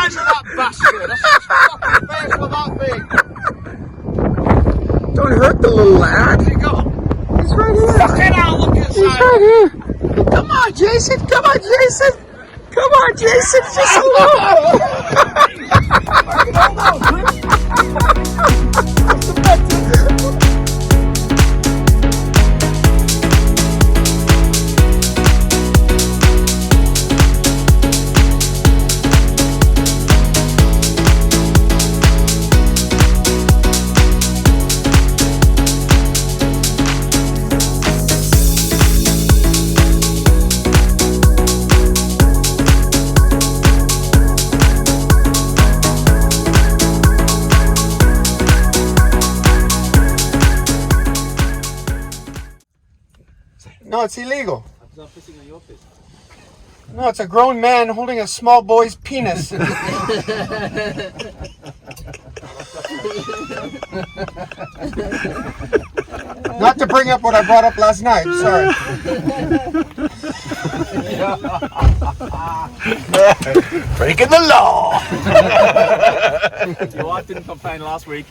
Measure that bastard! That's such a fucking face for that thing! Don't hurt the little lad. Where'd it go? He's right here. Fucking hell, look He's inside! right here. Come on, Jason. Come on, Jason. Come on, Jason. Just a No, it's illegal. I'm not pissing on your piss. No, it's a grown man holding a small boy's penis. Not to bring up what I brought up last night, sorry. Breaking the law! Your wife didn't complain last week.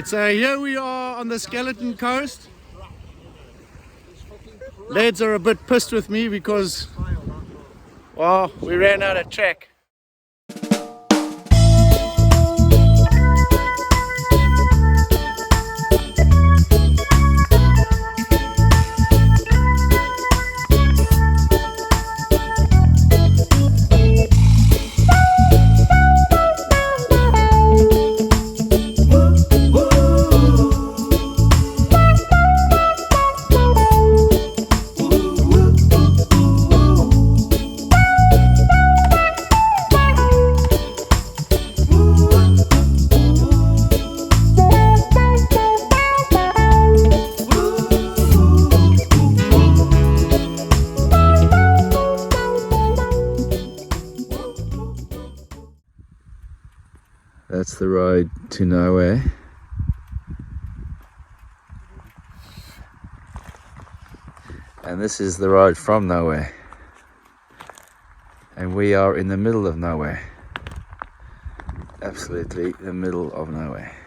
Alright, so here we are on the Skeleton Coast. Lads are a bit pissed with me because, well, we ran out of track. That's the road to nowhere. And this is the road from nowhere. And we are in the middle of nowhere. Absolutely the middle of nowhere.